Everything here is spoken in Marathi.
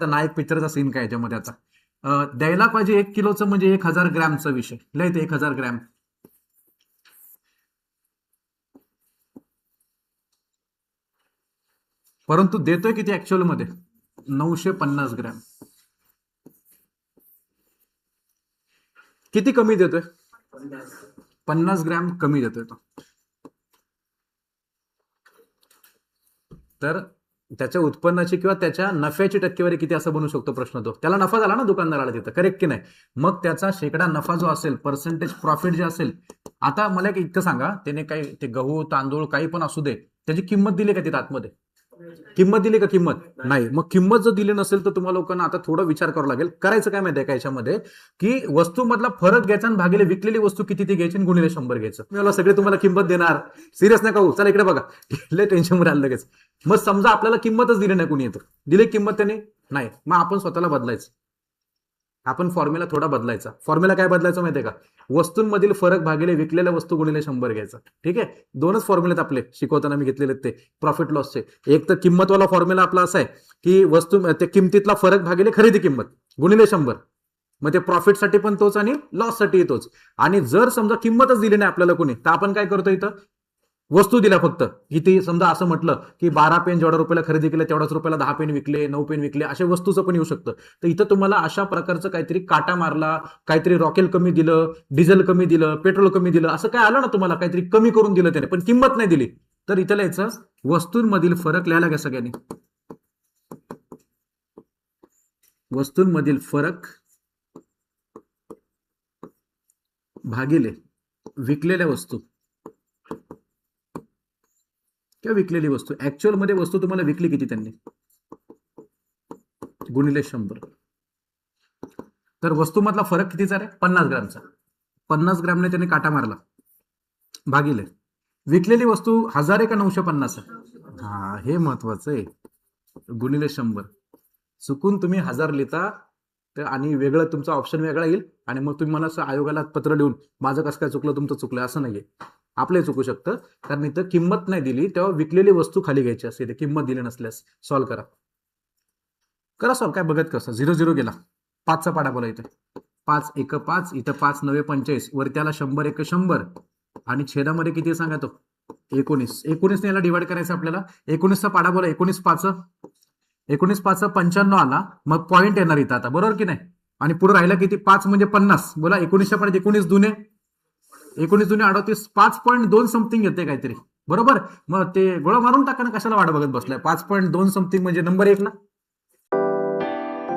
आता नायक पिक्चरचा सीन काय याच्यामध्ये आता द्यायला पाहिजे 1 किलोचं म्हणजे 1000 ग्रॅमचा विषय लय ते 1000 ग्रॅम परंतु देतोय किती ऍक्च्युअल मध्ये 950 ग्रॅम किती कमी देतोय 50 ग्रॅम कमी देतोय तो तर त्याच्या उत्पन्नाची किंवा त्याच्या नफ्याची टक्केवारी किती असं बनू शकतो प्रश्न तो त्याला नफा झाला ना दुकानदाराला तिथं करेक्ट की नाही मग त्याचा शेकडा नफा जो असेल पर्सेंटेज प्रॉफिट जे असेल आता मला एक इतकं सांगा त्याने काही ते गहू तांदूळ काही पण असू दे त्याची किंमत दिली का तिथं आतमध्ये किंमत दिली का किंमत नाही मग किंमत जर दिली नसेल तर तुम्हाला लोकांना आता थोडा विचार करावा लागेल करायचं काय माहितीये का याच्यामध्ये की वस्तूमधला फरक घ्यायचा आणि भागिले विकलेली वस्तू किती ती घ्यायची गुणिले 100 घ्यायचं मला सगळे तुम्हाला किंमत देणार सिरियस नका होऊ चला इकडे बघा लय टेन्शन मध्ये आलं लगेच मग समजा आपल्याला किंमतच दिली नाही कोणी येतं दिली किंमत त्याने नाही मग आपण स्वतःला बदलायचं आपण फॉर्म्युला थोडा बदलायचा फॉर्म्युला काय बदलायचं माहितीये का वस्तूंमधील फरक भागिले विकलेल्या वस्तू गुणिले 100 घ्यायचा ठीक आहे दोनच फॉर्म्युलेत आपले शिकवताना मी घेतलेले ते प्रॉफिट लॉसचे एक तर किंमतवाला फॉर्म्युला आपला असा आहे की वस्तू त्या किमतीतला फरक भागिले खरेदी किंमत गुणिले 100 मग ते प्रॉफिटसाठी पण तोच आणि लॉससाठी तोच आणि जर समजा किंमतच दिली नाही आपल्याला कोणी तर आपण काय करतो इथं वस्तू दिल्या फक्त किती समजा असं म्हटलं की 12 पेन जेवढ्या रुपयाला खरेदी केलं तेवढ्याच रुपयाला 10 पेन विकले 9 पेन विकले अशा वस्तूचं पण येऊ शकतं तर इथं तुम्हाला अशा प्रकारचं काहीतरी काटा मारला काहीतरी रॉकेल कमी दिलं डिझेल कमी दिलं पेट्रोल कमी दिलं असं काय आलं ना तुम्हाला काहीतरी कमी करून दिलं त्याने पण किंमत नाही दिली तर इथं लिहायचं वस्तूंमधील फरक लिहायला घ्या सगळ्यांनी वस्तूंमधील फरक भागिले विकलेल्या वस्तू किंवा विकलेली वस्तू ऍक्च्युअल मध्ये वस्तू तुम्हाला विकली किती त्यांनी गुणिले 100 तर वस्तूमधला फरक कितीचा रे 50 ग्रॅमचा 50 ग्रॅमने त्याने काटा मारला भागिले विकलेली वस्तू 1000 आहे का 950 हा हे महत्वाचं आहे गुणिले 100 चुकून तुम्ही 1000 लिहिता तर आणि वेगळं तुमचा ऑप्शन वेगळा येईल आणि मग तुम्ही मला असं आयोगाला पत्र लिहून माझं कसं काय चुकलं तुमचं चुकलं असं नाहीये आपले चुकू शकतं कारण इथं किंमत नाही दिली तेव्हा विकलेली वस्तू खाली घ्यायची असते ते किंमत दिली नसल्यास सॉल्व्ह करा सॉल्व्ह काय बघत कसं 0-0 गेला 5चा पाडा बोला इथे 5 1 5 इथं 5 9 45 वर त्याला 100 1 100 आणि छेदामध्ये किती सांगा तो 19 याला डिवाइड करायचं आपल्याला 19चा पाडा बोला 19 5 95 आला मग पॉईंट येणार इथं आता बरोबर की नाही आणि पुढे राहिला किती 5 म्हणजे 50 बोला 19च्या पाड्यात 19 दुने 38 5.2 समथिंग येते काहीतरी बरोबर मग ते गोळा मारून टाका ना कशाला वाट बघत बसलाय 5.2 समथिंग म्हणजे नंबर 1 ना